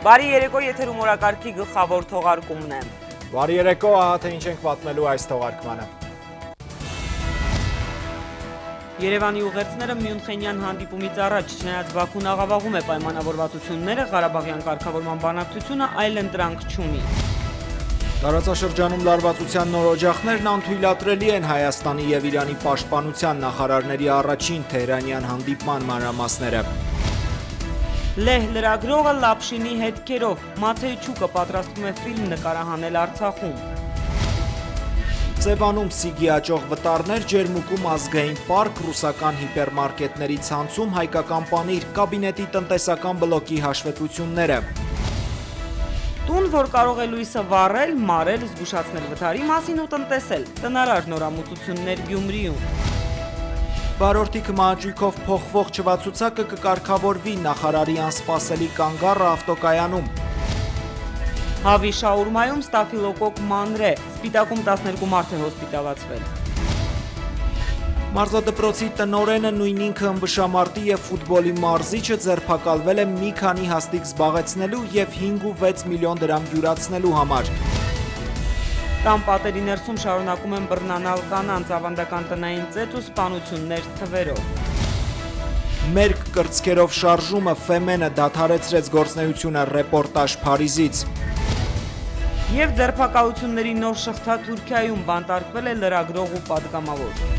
Բարի երեկո, եթերում օրակարգի գլխավոր թողարկումն է։ Բարի երեկո, ահա թե ինչ ենք պատմելու այս թողարկմանը։ Երևանի ուղերձները Մյունխենյան հանդիպումից առաջ, չնայած Բաքուն աղավաղում է պայմանավորվածությունները, Ղարաբաղյան կարգավորման բանակցությունը այլ ընտրանք չունի։ Տարածաշրջանում լարվածության նոր օջախներն անթույլատրելի են Հայաստանի եւ Իրանի պաշտպանության նախարարների առաջին Թեհրանյան հանդիպման մանրամասները։ Լեհ լրագրողը Լապշինի հետքերով, Մաթեյչուկը պատրաստվում է ֆիլմ նկարահանել Արցախում։ Սևանում սիգի աճող վտարներ, ջերմուկում ազգային պարկ, ռուսական հիպերմարկետների ցանցում հայկական պանիր, կաբինետի տնտեսական բլոկի հաշվետվությունները։ Տուն, որ կարող է լույսը վառել, մարել, զգուշացնել վթարի մասին ու տնտեսել, տնարար նորամուծություններ Գյումրիում։ Վարորդի քմահաճույքով փոխվող չվացուցակը կկարգավորվի նախարարի անսպասելի կանգառը ավտոկայանում։ Հավի շաուրմայում ստաֆիլոկոկ մանրե, Սպիտակում 12 մարդ է հոսպիտալացվել։ Մարզադպրոցի տնօրենը նույն ինքը ըմբշամարտի և ֆուտբոլի մարզիչը ձերբակալվել է մի քանի հաստիք զբաղեցնելու և 5.6 միլիոն դրամ յուրացնելու համար։ Տան պատերի ներսում շարունակում են բռնանալ կանանց, ավանդական տնային ծեծ ու սպանություններ թվերով։ Մերկ կրծքերով շարժումը Ֆեմենը դադարեցրեց գործունեությունը, ռեպորտաժ Փարիզից։ Եվ ձերբակալությունների նոր շղթա Թուրքիայում բանտարկվել է լրագրող ու պատգամավոր։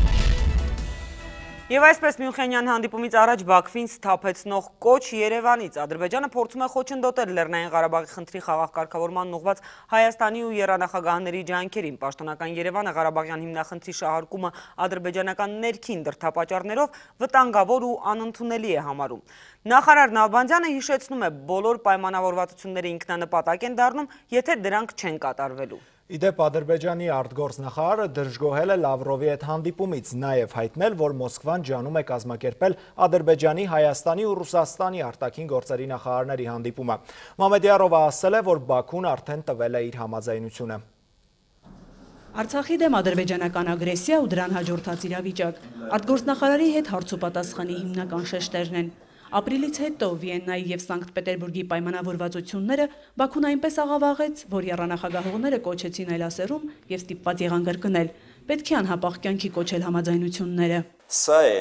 Եվ այսպես Մյունխենյան հանդիպումից առաջ Բաքվին սթափեցնող կոչ Երևանից։ Ադրբեջանը փորձում է խոչընդոտել Լեռնային Ղարաբաղի խնդրի խաղաղ կարգավորման ուղղված Հայաստանի ու եռանախագահների ջանքերին։ Պաշտոնական Երևանը Ղարաբաղյան հիմնախնդրի շահարկումը ադրբեջանական ներքին դրդապատճառներով վտանգավոր ու անընդունելի է համարում։ Նախարար Նալբանդյանը հիշեցնում է, բոլոր պայմանավորվածությունները ինքնանպատակ են դառնում, եթե դրանք չեն կատարվելու։ Իդեպ Ադրբեջանի արտգործնախարարը դժգոհել է Լավրովի հետ հանդիպումից, նաև հայտնել, որ Մոսկվան ջանում է կազմակերպել Ադրբեջանի, Հայաստանի ու Ռուսաստանի արտաքին գործերի նախարարների հանդիպումը։ Մամեդյարովը ասել է, որ Բաքուն արդեն տվել է իր համաձայնությունը։ Արցախի դեմ ադրբեջանական ագրեսիա ու դրան հաջորդած իրավիճակ արտգործնախարարի հետ հարցուպատասխանի հիմնական շեշտերն են։ Ապրիլից հետո Վիեննայի և Սանկտ Պետերբուրգի պայմանավորվածությունները Բաքուն այնպես աղավաղեց, որ եռանախագահողները կոչեցին այլասերում և ստիպված եղան կրկնել, պետք է անհապաղ կյանքի կոչել համաձայնությունները։ Սա է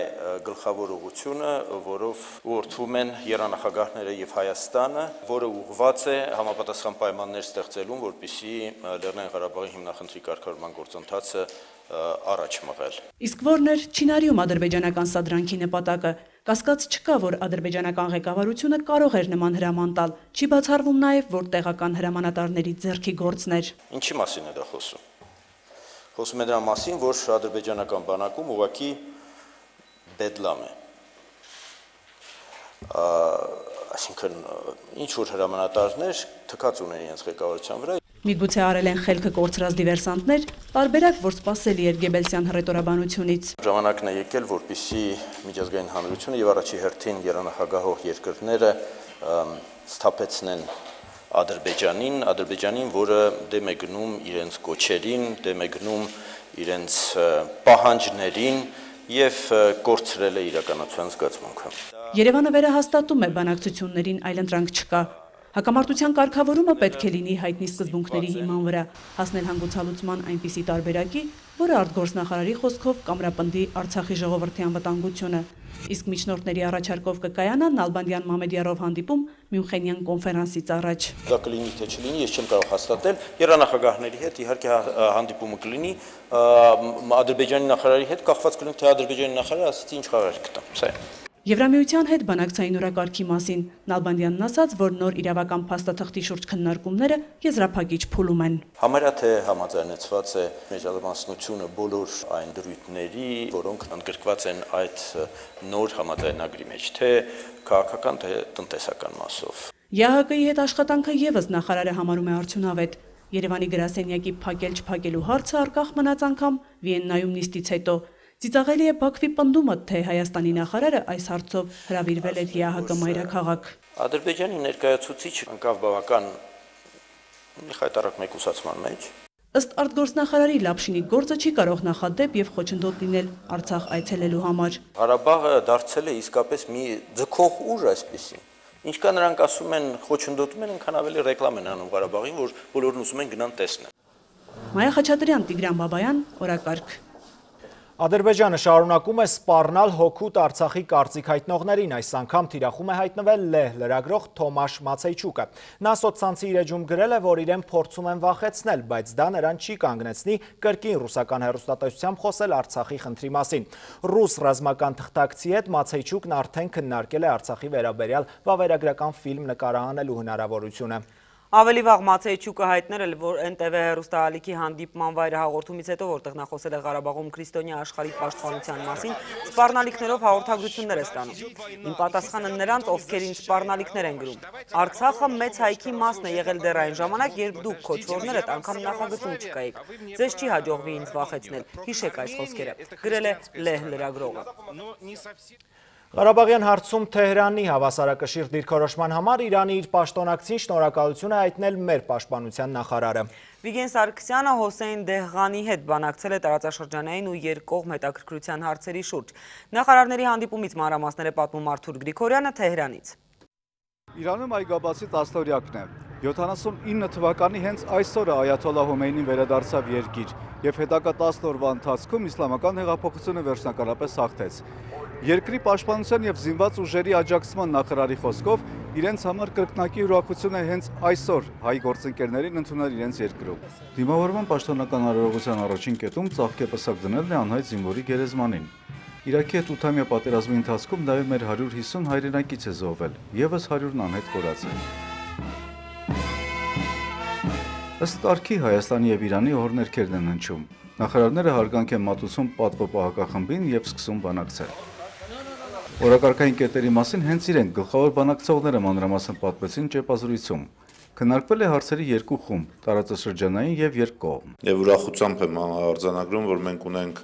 գլխավոր ուղղությունը, որով ուղղորդվում են եռանախագահները և Հայաստանը, որը ուղղված է համապատասխան պայմաններ ստեղծելուն, որպեսզի Լեռնային Ղարաբաղի հիմնախնդրի կարգավորման գործընթացը առաջ մղել։ Իսկ որն էր Չինարիում ադրբեջանական սադրանքի նպատակը։ Կասկած չկա, որ ադրբեջանական ղեկավարությունը կարող էր նման հրաման տալ, չի բացառվում նաև, որ տեղական հրամանատարների ձեռքի գործն էր։ Ինչի մասին է դա խոսում։ Խոսում է դրա մասին, որ ադրբեջանական բանակում ուղղակի բեդլամ է։ Այսինքն ինչ որ հրամանատարներ թքած ունեն իրենց ղեկավարության վրա։ Միգուցե արել են խելքը կորցրած դիվերսանտներ, տարբերակ, որ սպասելի էր Գեբելսյան հռետորաբանությունից։ Ժամանակն է եկել, որպեսզի միջազգային հանրությունը եւ առաջի հերթին եռանախագահող երկրները սթափեցնեն Ադրբեջանին, որը դեմ է գնում իրենց կոչերին, դեմ է գնում իրենց պահանջներին եւ կորցրել է իրականացության զգացմունքը։ Երևանը վերահաստատում է բանակցություններին այլընտրանք չկա։ Հակամարտության կարգավորումը պետք է լինի հայտնի սկզբունքների հիման վրա, հասնել հանգուցալուծման այնպիսի տարբերակի, որը արտգործնախարարի խոսքով կամրապնդի Արցախի ժողովրդի անվտանգությունը։ Իսկ միջնորդների առաջարկով կկայանա Նալբանդյան-Մամեդյարով հանդիպում Մյունխենյան կոնֆերանսից առաջ։ Դա կլինի թե չլինի, ես չեմ կարող հաստատել։ Եռանախագահների հետ իհարկե հանդիպումը կլինի, Ադրբեջանի նախարարի հետ կախված կլինի, թե Ադրբեջանի նախարարը ասացի ինչ խաղեր կտա։ Սա է։ Եվրամիության հետ բանակցային օրակարգի մասին Նալբանդյանն ասաց, որ նոր իրավական փաստաթղթի շուրջ քննարկումները եզրափակիչ փուլում են։ Համարյա թե համաձայնեցված է մեջբանությունը բոլոր այն դրույթների, որոնք ընդգրկված են այդ նոր համաձայնագրի մեջ, թե քաղաքական, թե տնտեսական մասով։ ԵԱՀԿ-ի հետ աշխատանքը եւս նախարարը համարում է արդյունավետ։ Երևանի գրասենյակի փակել-չփակելու հարցը առկախ մնաց անգամ Վիեննայում նիստից հետո։ Ծիծաղելի է Բաքվի պնդումը, թե Հայաստանի նախարարը այս հարցով հրավիրվել էր ԵԱՀԿ մայրաքաղաք։ Ադրբեջանի ներկայացուցիչ անկավ բավական մի խայտառակ մեկուսացման մեջ։ Ըստ արտգործնախարարի Լապշինի գործը չի կարող նախադեպ եւ խոչընդոտ լինել Արցախ այցելելու համար։ Ղարաբաղը դարձել է իսկապես մի ձգող ուժ այսպեսին։ Ինչքան նրանք ասում են, խոչընդոտում են, այնքան ավելի ռեկլամ են անում Ղարաբաղին, որ բոլորն ուզում են գնան տեսնեն։ Մայա Խաչատրյան, Տիգրան Բաբայան, օրակարգ։ Ադրբեջանը շարունակում է սպառնալ հօգուտ Արցախի կարծիք հայտնողներին, այս անգամ թիրախում է հայտնվել լեհ լրագրող Թոմաշ Մացեյչուկը։ Նա սոցցանցի իր էջում գրել է, որ իրեն փորձում են վախեցնել, բայց դա նրան չի կանգնեցնի կրկին ռուսական հեռուստատեսությամբ խոսել Արցախի խնդրի մասին։ Ռուս ռազմական թղթակցի հետ Մացեյչուկն արդեն քննարկել է Արցախի վերաբերյալ վավերագրական ֆիլմ նկարահանելու հնարավորությունը։ Ավելի վաղ Մացեյչուկը հայտնել է, որ NTV հեռուստաալիքի հանդիպման վայրը հաղորդումից հետո, որտեղ նա խոսել է Ղարաբաղում քրիստոնյա աշխարհի պաշտպանության մասին, սպառնալիքներով հաղորդագրություններ է ստանում։ Իմ պատասխանը նրանց, ովքեր ինձ սպառնալիքներ են գրում։ Արցախը մեծ հայքի մասն է եղել դեռ այն ժամանակ, երբ դուք քոչվորներ եք անգամ նախագծում չկայիք։ Ձեզ չի հաջողվի ինձ վախեցնել։ Հիշեք այս խոսքերը, գրել է լեհ լրագրողը։ Ղարաբաղյան հարցում Թեհրանի հավասարակշիռ դիրքորոշման համար Իրանի իր պաշտոնակցին շնորհակալություն է հայտնել մեր պաշտպանության նախարարը։ Վիգեն Սարգսյանը Հոսեյն Դեհղանի հետ բանակցել է տարածաշրջանային ու երկկողմ հետաքրքրության հարցերի շուրջ։ Նախարարների հանդիպումից մանրամասներ է պատմում Արթուր Գրիգորյանը Թեհրանից։ Իրանում այգաբացի 10-օրյակն է։ 79 թվականի հենց այսօրը Այաթոլլահ Խոմեյնին վերադարձավ երկիր եւ հետագա 10 օրվա ընթացքում իսլամական հեղափոխությունը վերջնականապես հաղթեց։ Երկրի պաշտպանության եւ զինված ուժերի աջակցման նախարարի խոսքով իրենց համար կրկնակի ուրախություն է հենց այսօր հայ գործընկերներին ընդունել իրենց երկրում։ Դիմավորման պաշտոնական արարողության առաջին կետում ծաղկեպսակ դնելն է անհայտ զինվորի գերեզմանին։ Իրաքի հետ 8-ամյա պատերազմի ընթացքում նաև մեր 150 հայրենակից է զոհվել, եւս 100-ն անհետ կորած է։ Ըստ կարգի Հայաստանի եւ Իրանի օրհներքերն են հնչում։ Նախարարները հարգանք են մատուցում պատվո պահակախմբին եւ սկսում բանակցել։ Օրակարգային կետերի մասին հենց իրենք գլխավոր բանակցողները մանրամասն պատմեցին ճեպազրույցում։ Քննարկվել է հարցերի երկու խումբ՝ տարածաշրջանային եւ երկկողմ։ Եվ ուրախությամբ եմ արձանագրում, որ մենք ունենք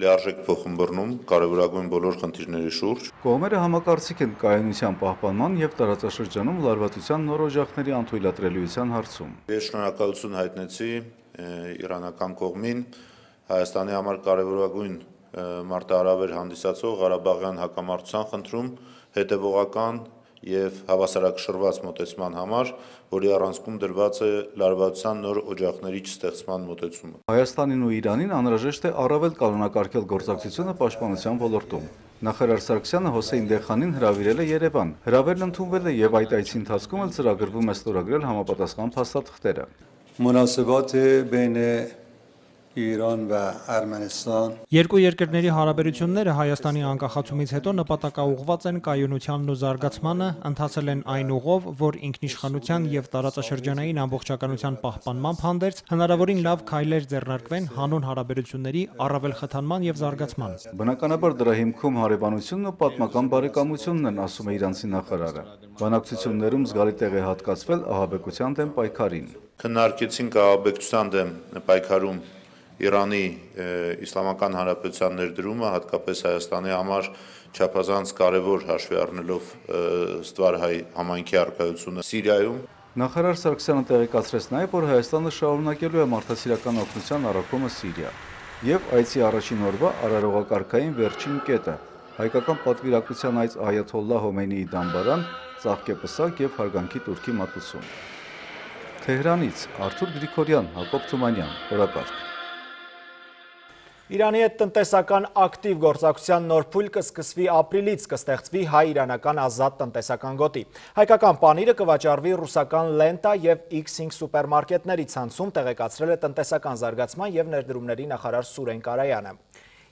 լիարժեք փոխհմբռնում կարևորագույն բոլոր խնդիրների շուրջ։ Կողմերը համակարծիք են կայունության պահպանման եւ տարածաշրջանում լարվածության նոր օջախների անթույլատրելիության հարցում։ Ես շնորհակալություն հայտնեցի իրանական կողմին Հայաստանի համար կարևորագույն մարտահրավեր հանդիսացող Ղարաբաղյան հակամարտության խնդրում հետևողական եւ հավասարակշռված մոտեցման համար, որի առանցքում դրված է լարվածության նոր օջախների չստեղծման մոտեցումը։ Հայաստանին ու Իրանին անհրաժեշտ է առավել կանոնակարգել գործակցությունը պաշտպանության ոլորտում։ Նախարար Սարգսյանը Հոսեյն Դեհղանին հրավիրել է Երևան։ Հրավերն ընդունվել է եւ այդ այցի ընթացքում էլ ծրագրվում է ստորագրել համապատասխան փաստաթղթերը։ Մունասեբաթ բին Իրան və Ərmənistan Երկու երկրների հարաբերությունները Հայաստանի անկախացումից հետո նպատակաուղղված են կայունությանն ու զարգացմանը, ընթացել են այն ուղով, որ ինքնիշխանության եւ տարածաշրջանային ամբողջականության պահպանմամբ հանդերձ հնարավորին լավ քայլեր ձեռնարկվեն հանուն հարաբերությունների առավել խթանման եւ զարգացման։ Բնականաբար դրա հիմքում հարևանությունն ու պատմական բարեկամությունն են, ասում է իրանցի նախարարը։ Բանակցություններում զգալի տեղ է հատկացվել ահաբեկության դեմ պայքարին։ Քննարկեցինք ահաբեկության դեմ պայքարում Իրանի Իսլամական Հանրապետության ներդրումը, հատկապես Հայաստանի համար չափազանց կարևոր հաշվի առնելով ստվարհայ համայնքի առկայությունը Սիրիայում։ Նախարար Սարգսյանը տեղեկացրեց նաև, որ Հայաստանը շարունակելու է մարդասիրական օգնության առաքումը Սիրիա եւ այցի առաջին օրվա արարողակարգային վերջին կետը հայկական պատվիրակության այց Այաթոլլահ Խոմեյնիի դամբարան, ծաղկեպսակ եւ հարգանքի տուրքի մատուցում։ Թեհրանից Արթուր Գրիգորյան, Հակոբ Թումանյան, օրակարգ։ Իրանի հետ տնտեսական ակտիվ գործակցության նոր փուլ կսկսվի ապրիլից, կստեղծվի հայ-իրանական ազատ տնտեսական գոտի։ Հայկական պանիրը կվաճառվի ռուսական Լենտա եւ X5 սուպերմարկետների ցանցում, տեղեկացրել է տնտեսական զարգացման եւ ներդրումների նախարար Սուրեն Կարայանը։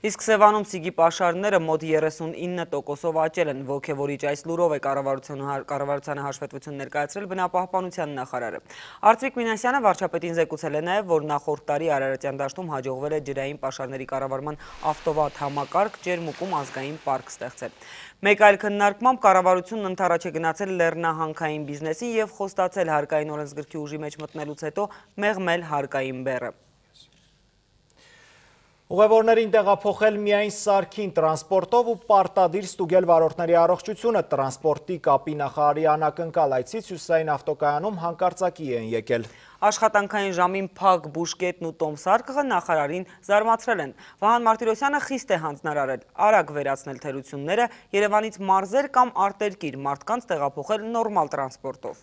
Իսկ Սևանում սիգի պաշարները մոտ 39%-ով աճել են, ոգևորիչ այս լուրով է կառավարությանը հաշվետվություն ներկայացրել բնապահպանության նախարարը։ Արծվիկ Մինասյանը վարչապետին զեկուցել է նաև, որ նախորդ տարի Արարատյան դաշտում հաջողվել է ջրային պաշարների կառավարման ավտովատ համակարգ ջերմուկում ազգային պարկ ստեղծել։ Մեկ այլ քննարկմամբ կառավարությունն ընդառաջ է գնացել լեռնահանքային բիզնեսին եւ խոստացել հարկային օրենսգրքի ուժի մեջ մտնելուց հետո մեղմել հարկային բեռը։ Ուղևորներին տեղափոխել միայն սարքին տրանսպորտով ու պարտադիր ստուգել վարորդների առողջությունը տրանսպորտի կապի նախարարի անակնկալ այցից Հյուսիսային ավտոկայանում հանկարծակի են եկել։ Աշխատանքային ժամին փակ բուժկետն ու տոմսարկղը նախարարին զարմացրել են։ Վահան Մարտիրոսյանը խիստ է հանձնարարել արագ վերացնել թերությունները, Երևանից մարզեր կամ արտերկիր մարդկանց տեղափոխել նորմալ տրանսպորտով։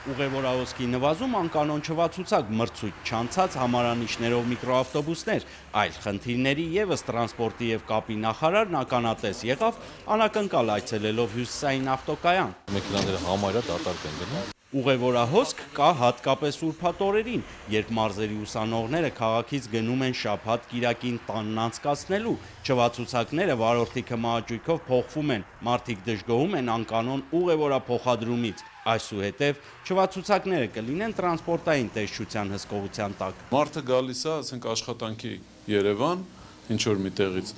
Ուղևորահոսքի նվազում անկանոն չվացուցակ մրցույթ չանցած համարանիշներով միկրոավտոբուսներ, այլ խնդիրների ևս տրանսպորտի եւ կապի նախարարն ականատես եղավ անակնկալ այցելելով հյուսիսային ավտոկայան։ Մեքենաները համարյա դատարկ են գնում։ Ուղևորահոսք կա հատկապես ուրբաթ օրերին, երբ մարզերի ուսանողները քաղաքից գնում են շաբաթ կիրակին տանն անցկացնելու, չվացուցակները վարորդի քմահաճույքով փոխվում են, մարդիկ դժգոհում են անկանոն ուղևորափոխադրումից, այսուհետև չվացուցակները կլինեն տրանսպորտային տեսչության հսկողության տակ։ Մարդը գալիս է, ասենք աշխատանքի Երևան, ինչ որ մի տեղից,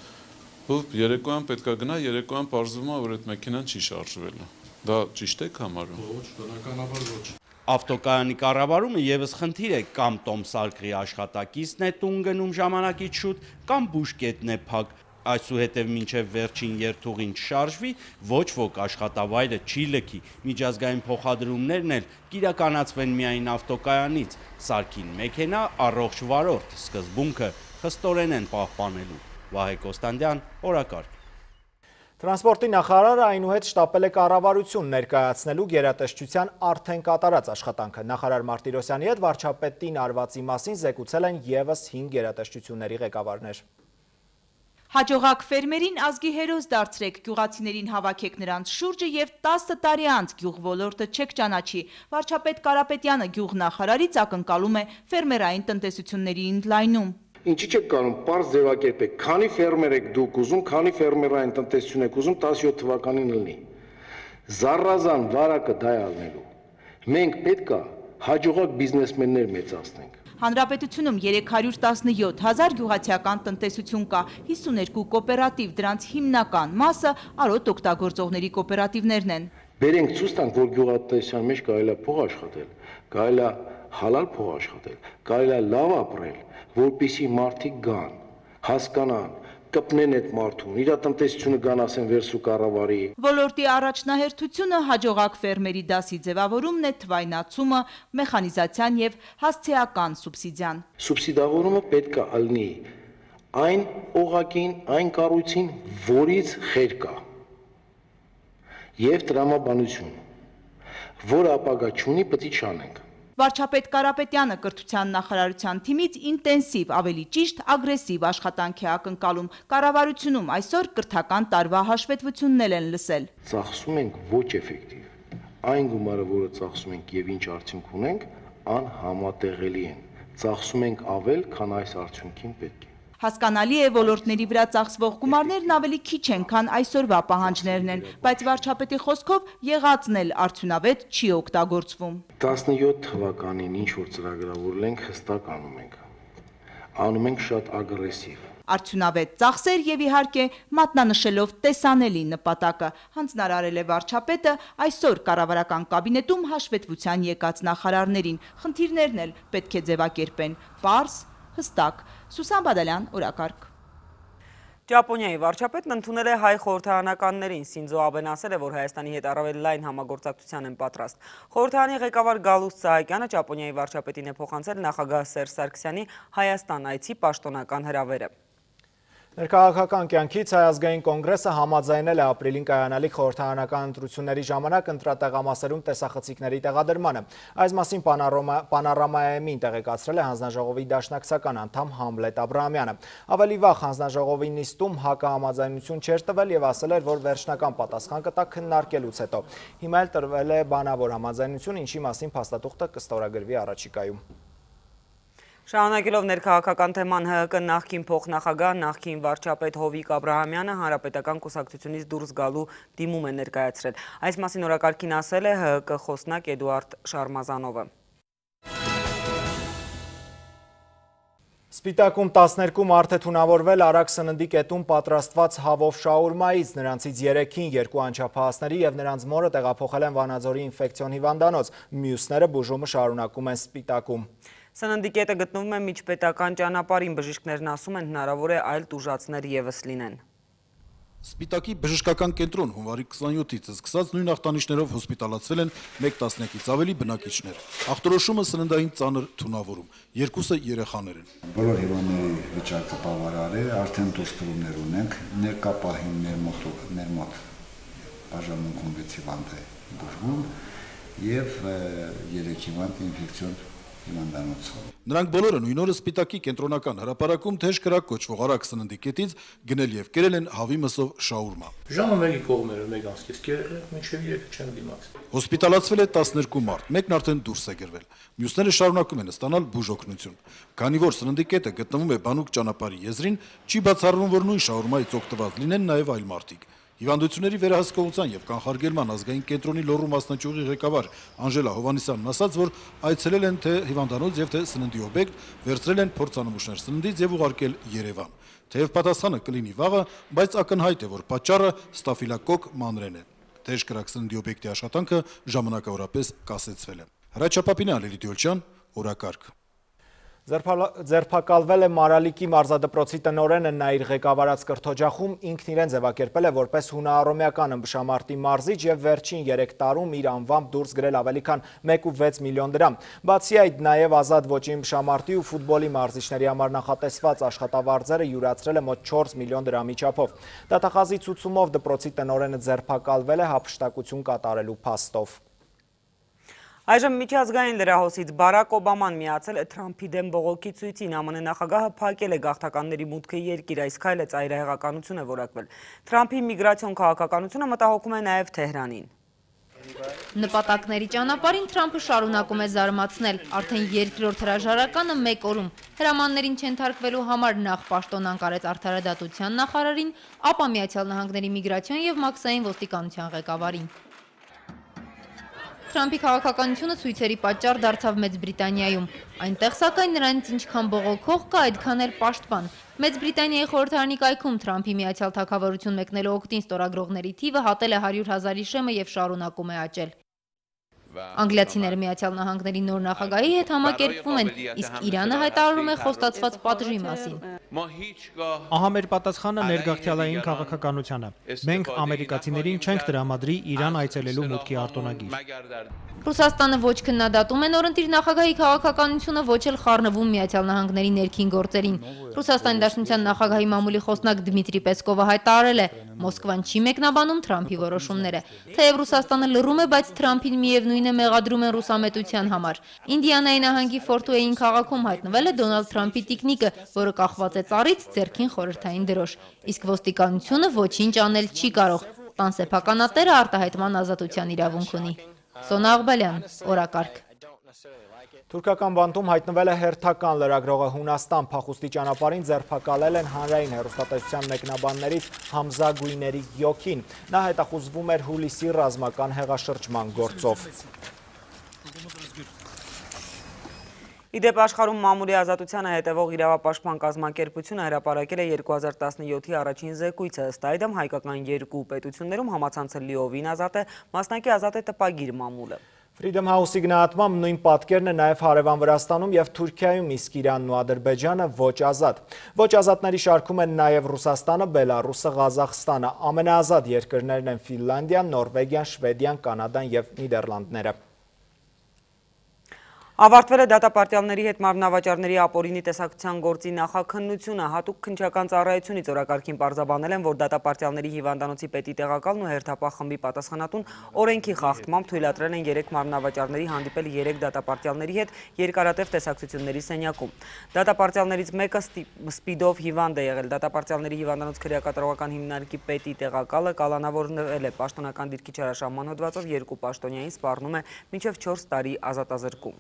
ու երեկոյան պետք է գնա, երեկոյան պարզվում է, որ այդ մեքենան չի շարժվելու։ Դա ճիշտ եք համարում։ Ոչ, բնականաբար ոչ։ Ավտոկայանի կառավարումը ևս խնդիր է, կամ տոմսարկղի աշխատակիցն է տուն գնում ժամանակից շուտ, կամ բուժկետն է փակ, այսուհետև մինչև վերջին երթուղին չշարժվի, ոչ ոք աշխատավայրը չի լքի, միջազգային փոխադրումներն էլ կիրականացվեն միայն ավտոկայանից, սարքին մեքենա, առողջ վարորդ, սկզբունքը խստորեն են պահպանելու։ Վահե Կոստանդյան, օրակարգ։ Տրանսպորտի նախարարը այնուհետ շտապել է կառավարություն ներկայացնելու գերատեսչության արդեն կատարած աշխատանքը։ Նախարար Մարտիրոսյանի հետ վարչապետին արվածի մասին զեկուցել են ևս 5 գերատեսչությունների ղեկավարներ։ Հաջողակ ֆերմերին ազգի հերոս դարձրեք, գյուղացիներին հավաքեք նրանց շուրջը և 10 տարի անց գյուղ ոլորտը չեք ճանաչի։ Վարչապետ Կարապետյանը գյուղնախարարից ակնկալում է ֆերմերային տնտեսությունների ընդլայնում։ Ինչի՞ չեք կարող պարզ ձևակերպեք, քանի ֆերմեր եք դուք ուզում, քանի ֆերմերային տնտեսություն եք ուզում 17 թվականին լինի։ Զառազան վարակը դա է ալնելու։ Մենք պետք է հաջողակ բիզնեսմեններ մեծացնենք։ Հանրապետությունում 317 հազար գյուղացիական տնտեսություն կա, 52 կոպերատիվ, դրանց հիմնական մասը արոտ օգտագործողների կոպերատիվներն են։ Բերենք ցույց տանք, որ գյուղատնտեսության մեջ կարելի է փող աշխատել, կարելի է հալալ փող աշխատել, կարելի է լավ ապրել, որպեսզի մարդիկ գան, հասկանան, կպնեն այդ մարդուն, իր տնտեսությունը գան ասեն վերսու կառավարի։ Ոլորտի առաջնահերթությունը հաջողակ ֆերմերի դասի ձևավորումն է, թվայնացումը, մեխանիզացիան և հասցեական սուբսիդիան։ Սուբսիդավորումը պետք է ալնի այն օղակին, այն կառույցին, որից խեր կա, և տրամաբանություն, որ ապագա չունի, պետք է չանենք։ Վարչապետ Կարապետյանը կրթության նախարարության թիմից ինտենսիվ, ավելի ճիշտ ագրեսիվ աշխատանք է ակնկալում։ Կառավարությունում այսօր կրթական տարվա հաշվետվություններ են լսել։ Ծախսում ենք ոչ էֆեկտիվ։ Այն գումարը, որը ծախսում ենք եւ ինչ արդյունք ունենք, անհամատեղելի են։ Ծախսում ենք ավել, քան այս արդյունքին պետք է։ Հասկանալի է, ոլորտների վրա ծախսվող գումարներն ավելի քիչ են, քան այսօրվա պահանջներն են, բայց վարչապետի խոսքով եղածն էլ արդյունավետ չի օգտագործվում։ 17 թվականին ինչ որ ծրագրավորել ենք, հստակ անում ենք։ Անում ենք շատ ագրեսիվ։ Արդյունավետ ծախսեր եւ իհարկե մատնանշելով տեսանելի նպատակը, հանձնարարել է վարչապետը այսօր կառավարական կաբինետում հաշվետվության եկած նախարարներին։ Խնդիրներն էլ պետք է ձևակերպեն պարզ, հստակ։ Սուսան Բադալյան, օրակարգ։ Ճապոնիայի վարչապետն ընդունել է հայ խորհրդարանականներին։ Սինձո Աբեն ասել է, որ Հայաստանի հետ առավել լայն համագործակցության են պատրաստ։ Խորհրդարանի ղեկավար Գալուստ Սահակյանը Ճապոնիայի վարչապետին է փոխանցել նախագահ Սերժ Սարգսյանի Հայաստան այցի պաշտոնական հրավերը։ Ներքաղաքական կյանքից Հայ ազգային կոնգրեսը համաձայնել է ապրիլին կայանալիք խորհրդարանական ընտրությունների ժամանակ ընտրատեղամասերում տեսախցիկների տեղադրմանը։ Այս մասին Պանորամայեմին տեղեկացրել է հանձնաժողովի դաշնակցական անդամ Համլետ Աբրահամյանը։ Ավելի վաղ հանձնաժողովի նիստում հակահամաձայնություն չէր տվել եւ ասել էր, որ վերջնական պատասխան կտա քննարկելուց հետո։ Հիմա էլ տրվել է բանավոր համաձայնություն, ինչի մասին փաստաթուղթը կստորագրվի առաջիկայում։ Շարունակելով ներքաղաքական թեման, ՀՀԿ նախկին փոխնախագահ, նախկին վարչապետ Հովիկ Աբրահամյանը հանրապետական կուսակցությունից դուրս գալու դիմում է ներկայացրել։ Այս մասին օրակարգին ասել է ՀՀԿ խոսնակ Էդուարդ Շարմազանովը։ Սպիտակում 12 մարդ է թունավորվել արագ սննդի կետում պատրաստված հավով շաուրմայից, նրանցից 3-ին 2 անչափահասների և նրանց մորը տեղափոխել են Վանաձորի ինֆեկցիոն հիվանդանոց, մյուսները բուժումը շարունակում են Սպիտակում։ Սննդի կետը գտնվում է միջպետական ճանապարհին, բժիշկներն ասում են հնարավոր է այլ տուժածներ ևս լինեն։ Սպիտակի բժշկական կենտրոն հունվարի 27-ից սկսած նույն ախտանիշներով հոսպիտալացվել են 1 տասնյակից ավելի բնակիչներ։ Ախտորոշումը սննդային ծանր թունավորում, երկուսը երեխաներ են։ Բոլոր հիվանդների վիճակը բավարար է, արդեն դոստորումներ ունենք, ներկա պահին մեր մոտ բաժանմունքում 6 հիվանդ է բուժվում եւ 3 հիվանդ ինֆեկցիոն հիվանդանոցում։ Նրանք բոլորը նույն օրը Սպիտակի կենտրոնական հրապարակում թեժ կրակ կոչվող արագ սննդի կետից գնել եւ կերել են հավի մսով շաուրմա։ Ժամը 1-ի կողմերը 1 անցքից կերել է, մինչեւ 3-ը չեն դիմաց։ Հոսպիտալացվել է 12 մարդ, մեկն արդեն դուրս է գրվել։ Մյուսները շարունակում են ստանալ բուժօգնություն։ Քանի որ սննդի կետը գտնվում է Բանուկ ճանապարհի եզրին, չի բացառվում, որ նույն շաուրմայից օգտված լինեն նաեւ այլ մարդիկ։ Հիվանդությունների վերահսկողության եւ կանխարգելման ազգային կենտրոնի լոռու մասնաճյուղի ղեկավար Անժելա Հովհաննիսյանն ասաց, որ այցելել են թե հիվանդանոց եւ թե սննդի օբյեկտ, վերցրել են փորձանմուշներ սննդից եւ ուղարկել Երևան։ Թեև պատասխանը կլինի վաղը, բայց ակնհայտ է, որ պատճառը ստաֆիլոկոկ մանրեն է։ Թեժ կրակ սննդի օբյեկտի աշխատանքը ժամանակավորապես կասեցվել է։ Հրաչյա Պապինյան, Լիլիթ Յոլչյան, օրակարգ։ Ձերբակալվել է Մարալիկի մարզադպրոցի տնօրենը, նա իր ղեկավարած կրթօջախում ինքն իրեն ձևակերպել է որպես հունահռոմեական ըմբշամարտի մարզիչ եւ վերջին 3 տարում իր անվամբ դուրս գրել ավելի քան 1.6 միլիոն դրամ։ Բացի այդ, նաեւ ազատ ոճի ըմբշամարտի ու ֆուտբոլի մարզիչների համար նախատեսված աշխատավարձերը յուրացրել է մոտ 4 միլիոն դրամի չափով։ Դատախազի ցուցումով դպրոցի տնօրենը ձերբակալվել է հափշտակություն կատարելու փաստով։ Այժմ միջազգային լրահոսից Բարակ Օբաման միացել է Թրամփի դեմ բողոքի ցույցին, ԱՄՆ նախագահը փակել է գաղթականների մուտքը երկիր, այս քայլը ծայրահեղականություն է որակվել։ Թրամփի միգրացիոն քաղաքականությունը մտահոգում է նաև Թեհրանին։ Նպատակների ճանապարհին Թրամփը շարունակում է զարմացնել, արդեն երկրորդ հրաժարականը 1 օրում հրամաններին չենթարկվելու համար նախ պաշտոն անկարեց արդարադատության նախարարին, ապա Միացյալ Նահանգների միգրացիոն եւ մաքսային ոստիկանության ղեկավարին։ Թրամփի քաղաքականությունը ցույցերի պատճառ դարձավ Մեծ Բրիտանիայում։ Այնտեղ սակայն նրանից ինչքան բողոքող կա, այդքան էլ պաշտպան։ Մեծ Բրիտանիայի խորհրդարանի կայքում Թրամփի միացյալ թագավորություն մեկնելու օգտին ստորագրողների թիվը հատել է 100,000-ի շեմը եւ շարունակում է աճել։ Անգլիացիները Միացյալ Նահանգների նոր նախագահի հետ համակերպվում են, իսկ Իրանը հայտարարում է խոստացված պատժի մասին։ Ահա մեր պատասխանը ներգաղթյալային քաղաքականությանը։ Մենք ամերիկացիներին չենք տրամադրի Իրան այցելելու մուտքի արտոնագիր։ Ռուսաստանը ոչ քննադատում է նորընտիր նախագահի քաղաքականությունը, ոչ էլ խառնվում Միացյալ Նահանգների ներքին գործերին։ Ռուսաստանի Դաշնության նախագահի մամուլի խոսնակ Դմիտրի Պեսկովը հայտարարել է, Մոսկվան չի մեկնաբանում Թրամփի որոշումները։ Թեև Ռուսաստանը լռում է, բայց Թրամփին միևնույն է մեղադրում են ռուսամետության համար։ Ինդիանայի նահանգի Ֆորտուեյին քաղաքում հայտնվել է Դոնալդ Թրամփի տիկնիկը, որը կախված է ծառից, ձեռքին խորհրդային դրոշ։ Իսկ ոստիկանությունը ոչինչ անել չի կարող։ Տան սեփականատերը արտահայտման ազատության իրավունք ունի։ Սոնա Աղբալյան, օրակարգ։ Թուրքական բանտում հայտնվել է հերթական լրագրողը Հունաստան փախուստի ճանապարհին ձերբակալել են հանրային հեռուստատեսության մեկնաբաններից Համզա Գույների Յոքին։ Նա հետախուզվում էր հուլիսի ռազմական հեղաշրջման գործով։ Իդեպ աշխարհում մամուլի ազատությանը հետևող իրավապաշտպան կազմակերպությունը հրապարակել է 2017-ի առաջին զեկույցը, ըստ այդմ հայկական 2 պետություններում համացանցը լիովին ազատ է, մասնակի ազատ է տպագիր մամուլը։ Freedom House-ի գնահատմամբ նույն պատկերն է նաև հարևան Վրաստանում եւ Թուրքիայում, իսկ Իրանն ու Ադրբեջանը ոչ ազատ։ Ոչ ազատների շարքում են նաև Ռուսաստանը, Բելարուսը, Ղազախստանը։ Ամենաազատ երկրներն են Ֆինլանդիան, Նորվեգիան, Շվեդիան, Կանադան եւ Նիդերլանդները։ Ավարտվել է դատապարտյալների հետ մարմնավաճառների ապօրինի տեսակցության գործի նախաքննությունը, հատուկ քննչական ծառայությունից օրակարգին պարզաբանել են, որ դատապարտյալների հիվանդանոցի պետի տեղակալն ու հերթապահ խմբի պատասխանատուն օրենքի խախտմամբ թույլատրել են 3 մարմնավաճառների հանդիպել 3 դատապարտյալների հետ երկարատև տեսակցությունների սենյակում։ Դատապարտյալներից մեկը սպիդով հիվանդ է եղել, դատապարտյալների հիվանդանոց քրեակատարողական հիմնարկի պետի տեղակալը կալանավորվել է պաշտոնական դիրքի չարաշահման հոդվածով, 2 պաշտոնյային սպառնում է մինչև 4 տարի ազատազրկում։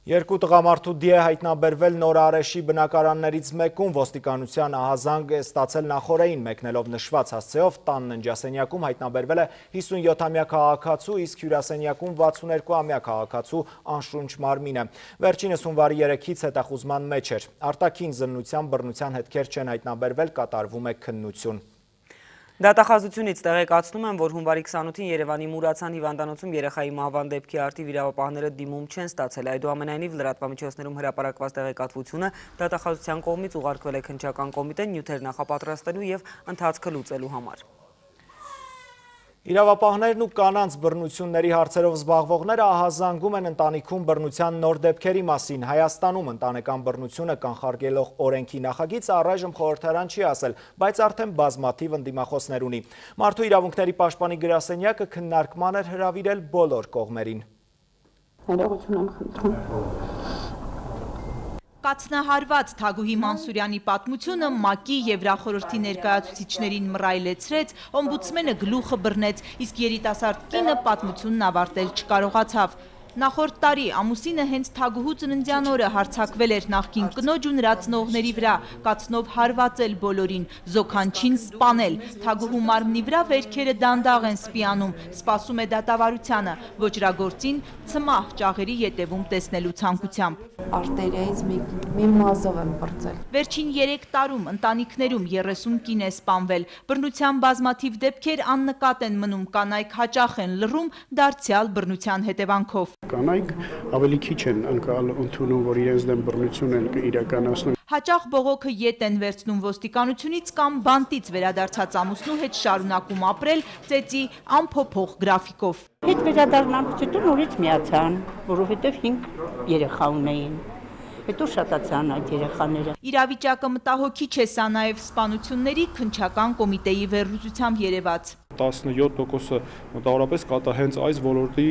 2 տղամարդու դիե հայտնաբերվել Նորարեշի բնակարաններից մեկում, ոստիկանության ահազանգ է ստացել նախօրեին, մեկնելով նշված հասցեով, տան ննջասենյակում հայտնաբերվել է 57-ամյա քաղաքացու, իսկ հյուրասենյակում 62-ամյա քաղաքացու անշունչ մարմինը։ Վերջինս հունվարի 3-ից հետախուզման մեջ էր։ Արտաքին զննության բռնության հետքեր չեն հայտնաբերվել, կատարվում է քննություն։ Դատախազությունից տեղեկացնում են, որ հունվարի 28-ին Երևանի Մուրացան հիվանդանոցում երեխայի մահվան դեպքի արդի վիրահապահները դիմում չեն ստացել։ Այդուամենայնիվ լրատվամիջոցներում հրապարակված տեղեկատվությունը դատախազության կողմից ուղարկվել է քննչական կոմիտեն նյութեր նախապատրաստելու եւ ընթացքը լուծելու համար։ Իրավապահներն ու կանանց բռնությունների հարցերով զբաղվողները ահազանգում են ընտանիքում բռնության նոր դեպքերի մասին։ Հայաստանում ընտանեկան բռնությունը կանխարգելող օրենքի նախագիծը առայժմ խորհրդարան չի ասել, բայց արդեն բազմաթիվ ընդդիմախոսներ ունի։ Մարդու իրավունքների պաշտպանի գրասենյակը քննարկման էր հրավիրել բոլոր կողմերին։ Ներողություն եմ խնդրում։ Կացնահարված Թագուհի Մանսուրյանի պատմությունը ՄԱԿ-ի Եվրախորհրդի ներկայացուցիչներին մռայլեցրեց, օմբուդսմենը գլուխը բռնեց, իսկ երիտասարդ կինը պատմությունն ավարտել չկարողացավ։ Նախորդ տարի ամուսինը հենց Թագուհու ծննդյան օրը հարձակվել էր նախկին կնոջ ու նրա ծնողների վրա, կացնով հարվածել բոլորին, զոքանչին սպանել։ Թագուհու մարմնի վրա վերքերը դանդաղ են սպիանում, սպասում է դատավարությանը, ոճրագործին ցմահ ճաղերի ետևում տեսնելու ցանկությամբ։ Արտերիայից մի մազով եմ բրծել։ Վերջին 3 տարում ընտանիքներում 30 կին է սպանվել։ Բռնության բազմաթիվ դեպքեր աննկատ են մնում, կանայք հաճախ են լռում դարձյալ բռնության հետևանքով։ Կանայք ավելի քիչ են ընդունում, որ իրենց դեմ բռնություն են իրականացնում։ Հաճախ բողոքը ետ են վերցնում ոստիկանությունից կամ բանտից վերադարձած ամուսնու հետ շարունակում ապրել ծեծի անփոփոխ գրաֆիկով։ Հետ վերադառնալուց հետո նորից միացան, որովհետև 5 երեխա ունեին։ Հետո շատացան այդ երեխաները։ Իրավիճակը մտահոգիչ է, սա նաև սպանությունների քննչական կոմիտեի վերլուծությամբ երևաց։ 17%-ը մոտավորապես կատա հենց այս ոլորտի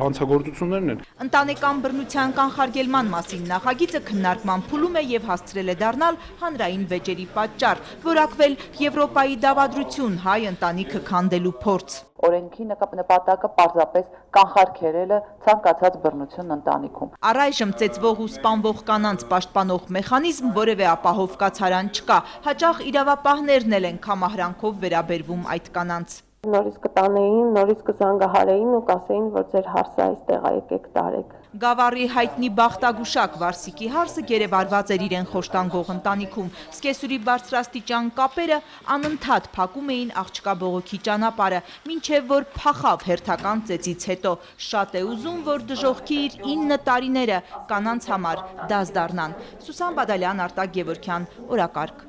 հանցագործություններն են։ Ընտանեկան բռնության կանխարգելման մասին նախագիծը քննարկման փուլում է եւ հասցրել է դառնալ հանրային վեճերի պատճառ, որակվել Եվրոպայի դավադրություն հայ ընտանիքը քանդելու փորձ։ Օրենքի նպատակը պարզապես կանխարգելելը ցանկացած բռնություն ընտանիքում։ Առայժմ ծեծվող ու սպանվող կանանց պաշտպանող մեխանիզմ որևէ ապահով կացարան չկա։ Հաճախ իրավապահներն էլ են կամահրանքով վերաբերվում այդ կանանց։ Նորից կտանեին, նորից կզանգահարեին ու կասեին, որ ձեր հարսը այստեղ է, եկեք տարեք։ Գավառի հայտնի բախտագուշակ Վարսիկի հարսը գերեվարված էր իրեն խոշտանգող ընտանիքում։ Սկեսուրի բարձրաստիճան կապերը անընդհատ փակում էին աղջկա բողոքի ճանապարհը, մինչև որ փախավ հերթական ծեծից հետո։ Շատ է ուզում, որ դժոխքի իր 9 տարիները կանանց համար դաս դառնան։ Սուսան Բադալյան, Արտակ Գևորգյան, օրակարգ։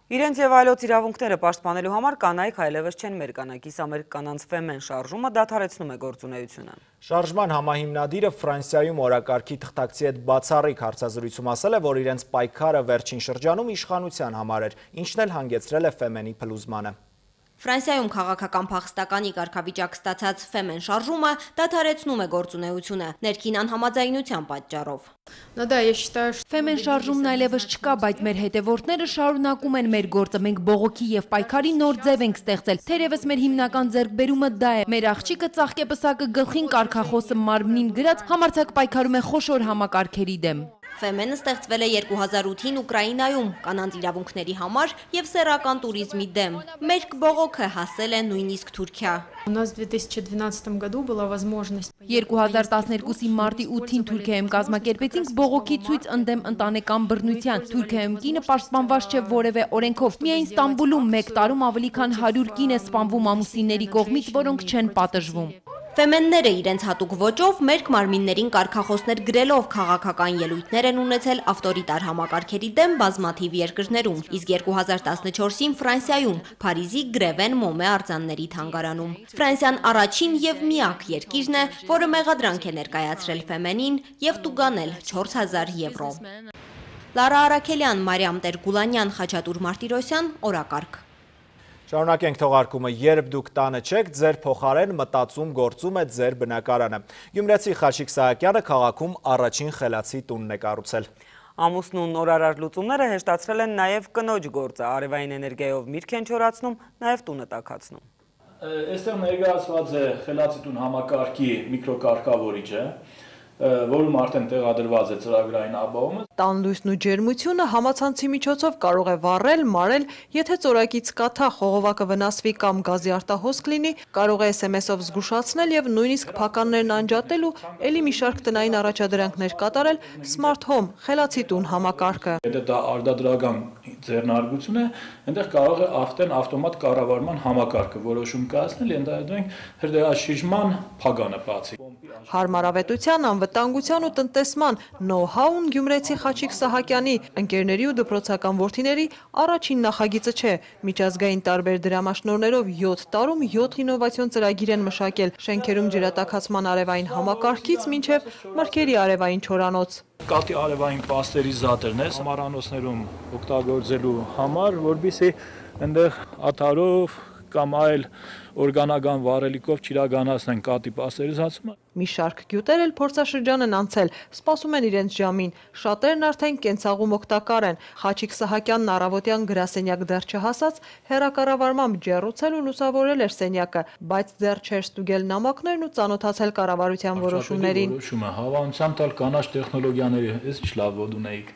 Իրենց եւ այլոց իրավունքները պաշտպանելու համար կանայք այլևս չեն մերկանա, ամերիկ կանանց ֆեմեն շարժումը դադարեցնում է գործունեությունը։ Շարժման համահիմնադիրը Ֆրանսիայում օրակարգի թղթակցի հետ բացառիկ հարցազրույցում ասել է, որ իրենց պայքարը վերջին շրջանում իշխանության համար էր, ինչն էլ հանգեցրել է ֆեմենի փլուզմանը։ Ֆրանսիայում քաղաքական փախստականի կարգավիճակ ստացած ֆեմեն շարժումը դադարեցնում է գործունեությունը ներքին անհամաձայնության պատճառով։ Ֆեմեն շարժումն այլևս չկա, բայց մեր հետևորդները շարունակում են մեր գործը, մենք բողոքի եւ պայքարի նոր ձև ենք ստեղծել։ Թերևս մեր հիմնական ձեռքբերումը դա է։ Մեր աղջիկը ծաղկեպսակը գլխին կարգախոսը մարմնին գրած համարձակ պայքարում է խոշոր համակարգերի դեմ։ Ֆեմենը ստեղծվել է 2008-ին Ուկրաինայում կանանց իրավունքների համար եւ սեռական туриզմի դեմ։ Մերկ բողոքը հասել է նույնիսկ Թուրքիա։ 2012-ի մարտի 8-ին Թուրքիայում կազմակերպեցինք բողոքի ցույց ընդդեմ ընտանեկան բռնության։ Թուրքիայում կինը պաշտպանված չէ որևէ օրենքով։ Միայն Ստամբուլում մեկ տարում ավելի քան 100 կին է սպանվում ամուսինների կողմից, որոնք չեն պատժվում։ Ֆեմենները իրենց հատուկ ոճով մերկ մարմիններին կարգախոսներ գրելով քաղաքական ելույթներ են ունեցել ավտորիտար համակարգերի դեմ բազմաթիվ երկրներում, իսկ 2014-ին Ֆրանսիայում Փարիզի Գրևեն Մոմե արձանների թանգարանում։ Ֆրանսիան առաջին եւ միակ երկիրն է, որը մեղադրանք է ներկայացրել ֆեմենին եւ տուգանել 4000 եվրո։ Լարա Արաքելյան, Մարիամ Տեր-Գուլանյան, Խաչատուր Մարտիրոսյան, օրակարգ։ Շարունակենք թողարկումը, երբ դուք տանը չեք, ձեր փոխարեն մտածում գործում է ձեր բնակարանը։ Գյումրեցի Խաչիկ Սահակյանը քաղաքում առաջին խելացի տունն է կառուցել։ Ամուսնու նորարար լուծումները հեշտացրել են նաև կնոջ գործը, արևային էներգիայով միրգ են չորացնում, նաև տունը տաքացնում։ Այստեղ ներկայացված է խելացի տուն համակարգի միկրոկարգավորիչը, որում արդեն տեղադրված է ծրագրային ապահովումը։ Տան լույսն ու ջերմությունը համացանցի միջոցով կարող է վառել, մարել, եթե ծորակից կաթա, խողովակը վնասվի կամ գազի արտահոսք լինի, կարող է SMS-ով զգուշացնել եւ նույնիսկ փականներն անջատել ու ելի մի շարք տնային առաջադրանքներ կատարել Smart Home խելացի տուն համակարգը։ Եթե դա արտադրական ձեռնարկություն է, այնտեղ կարող է արդեն ավտոմատ կառավարման համակարգը որոշում կայացնել, ենթադրենք հրդեհաշիժման փագանը բացի։ Հարմարավետության, անվտանգության ու տնտեսման նոու-հաուն գյումրեցի Խաչիկ Սահակյանի ընկերների ու դպրոցական որդիների առաջին նախագիծը չէ։ Միջազգային տարբեր դրամաշնորհներով 7 տարում 7 ինովացիոն ծրագիր են մշակել շենքերում ջրատաքացման արևային համակարգից մինչև մրգերի արևային չորանոց։ Կաթի արևային պաստերիզատորն է համարանոցներում օգտագործելու համար, որովհետեւ այնտեղ աթարով կամ այլ օրգանական վառելիքով չիրականացնեն կաթի պաստերիզացումը։ Մի շարք գյուտեր էլ փորձաշրջան են անցել, սպասում են իրենց ժամին։ Շատերն արդեն կենցաղում օգտակար են։ Խաչիկ Սահակյանն առավոտյան գրասենյակ դեռ չհասած հեռակառավարմամբ ջեռուցել ու լուսավորել էր սենյակը, բայց դեռ չէր ստուգել նամակներն ու ծանոթացել կառավարության որոշումներին։ Որոշումը հավանությամբ տալ կանաչ տեխնոլոգիաների, ես ինչ լավ ոդ ունեիք։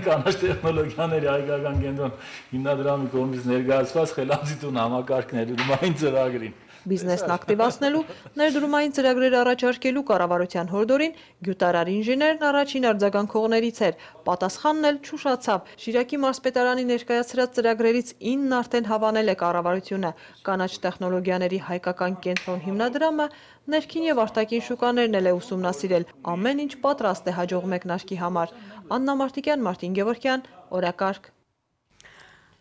Կանաչ տեխնոլոգիաների հայկական կենտրոն հիմնադրամի կողմից ներկայացված խելացի տուն համակարգն էր ուրմային ծրագրին։ Բիզնեսն ակտիվացնելու, ներդրումային ծրագրեր առաջարկելու կառավարության հորդորին գյուտարար ինժեներն առաջին արձագանքողներից էր, պատասխանն էլ չուշացավ։ Շիրակի մարզպետարանի ներկայացրած ծրագրերից 9-ն արդեն հավանել է կառավարությունը։ Կանաչ տեխնոլոգիաների հայկական կենտրոն հիմնադրամը ներքին եւ արտաքին շուկաներն էլ է ուսումնասիրել։ Ամեն ինչ պատրաստ է հաջող մեկնարկի համար։ Աննա Մարտիկյան, Մարտին Գևորգյան, օրակարգ։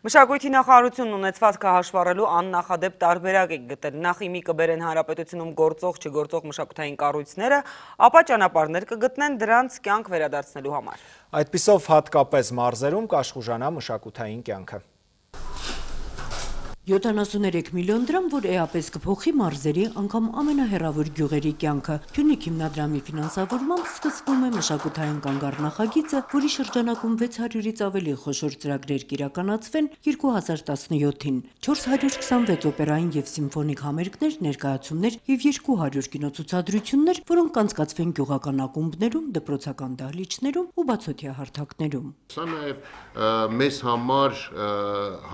Մշակույթի նախարարությունն ունեցված կհաշվառելու աննախադեպ տարբերակ է գտել։ Նախ իմի կբերեն հանրապետությունում գործող չգործող մշակութային կառույցները, ապա ճանապարհներ կգտնեն դրանց կյանք վերադարձնելու համար։ Այդպիսով հատկապես մարզերում կաշխուժանա մշակութային կյանքը։ 73 միլիոն դրամ, որ էապես կփոխի մարզերի, անգամ ամենահեռավոր գյուղերի կյանքը։ Փյունիկ հիմնադրամի ֆինանսավորմամբ սկսվում է մշակութային կանգառ նախագիծը, որի շրջանակում 600-ից ավելի խոշոր ծրագրեր կիրականացվեն 2017-ին։ 426 օպերային եւ սիմֆոնիկ համերգներ, ներկայացումներ եւ 200 կինոցուցադրություններ, որոնք կանցկացվեն գյուղական ակումբներում, դպրոցական դահլիճներում ու բացօթյա հարթակներում։ Սա նաեւ մեզ համար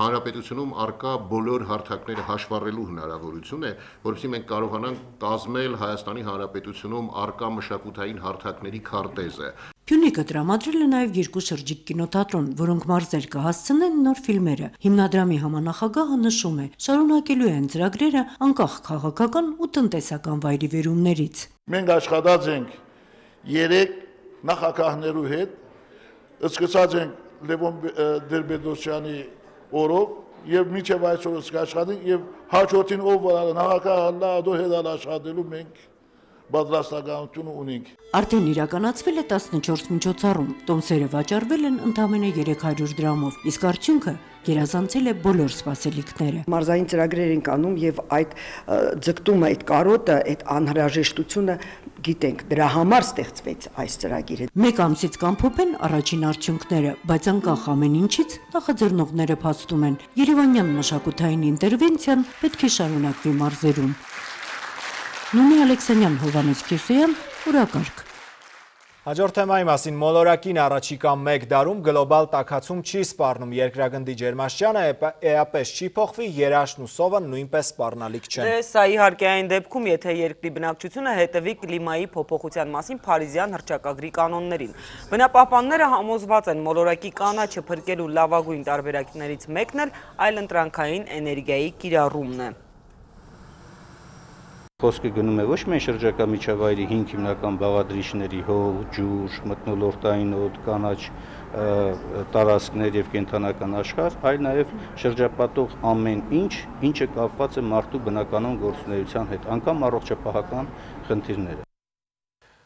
հանրապետությունում արկա բոլոր հարթակները հաշվառելու հնարավորություն է, որովհետեւ մենք կարողանանք կազմել Հայաստանի Հանրապետությունում արկա մշակութային հարթակների քարտեզը։ Փյունիկը տրամադրել է նաև 2 շրջիկ կինոթատրոն, որոնք մարզեր կհասցնեն նոր ֆիլմերը։ Հիմնադրամի համանախագահը նշում է, շարունակելու են ծրագրերը անկախ քաղաքական ու տնտեսական վայրիվերումներից։ Մենք աշխատած ենք 3 նախագահներու հետ, սկսած ենք Լևոն Տեր-Պետրոսյանի օրով եւ միջև այսօր աշխատենք եւ հաջորդին ով նախագահ ադո հետ աշխատելու մենք պատրաստականություն ունենք։ Արդեն իրականացվել է 14 միջոցառում, տոմսերը վաճառվել են ընդամենը 300 դրամով, իսկ արդյունքը գերազանցել է բոլոր սպասելիքները։ Մարզային ծրագրեր են անում եւ այդ ձգտումը, այդ կարոտը, այդ անհրաժեշտությունը գիտենք, դրա համար ստեղծվեց այս ծրագիրը։ Մեկ ամսից կամփոփեն առաջին արդյունքները, բայց անկախ ամեն ինչից նախաձեռնողները փաստում են, Երևանյան մշակութային ինտերվենցիան պետք է շարունակվի մարզերում։ Նունի Ալեքսանյան, Հովանես Քիրսոյան, օրակարգ։ Հաջորդ թեմայի մասին մոլորակին առաջիկա 1 դարում գլոբալ տաքացում չի սպառնում, երկրագնդի ջերմաստիճանը էապես չի փոխվի, երաշտն ու սովը նույնպես սպառնալիք չեն։ Սա իհարկե այն դեպքում, եթե երկրի բնակչությունը հետևի կլիմայի փոփոխության մասին Փարիզյան հռչակագրի կանոններին։ Բնապահպանները համոզված են, մոլորակի կանաչը փրկելու լավագույն տարբերակներից մեկն էլ այլընտրանքային էներգիայի կիրառումն է։ Խոսքը գնում է ոչ միայն շրջակա միջավայրի 5 հիմնական բաղադրիչների՝ հող, ջուր, մթնոլորտային օդ, կանաչ տարածքներ եւ կենդանական աշխարհ, այլ նաեւ շրջապատող ամեն ինչ, ինչը կապված է մարդու բնականոն գործունեության հետ, անգամ առողջապահական խնդիրները։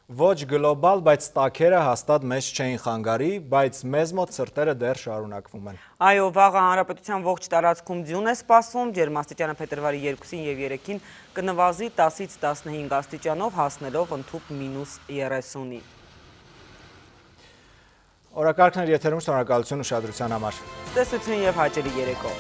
Ոչ գլոբալ, բայց տաքերը հաստատ մեզ չէին խանգարի, բայց մեզ մոտ սրտերը դեռ շարունակվում են։ Այո, վաղը հանրապետության ողջ տարածքում ձյուն է սպասվում, ջերմաստիճանը փետրվարի 2-ին եւ 3-ին կնվազի 10-ից 15 աստիճանով, հասնելով ընդհուպ -30-ի։ Օրակարգներ եթերում, շնորհակալություն ուշադրության համար։ Ցտեսություն եւ հաճելի երեկո։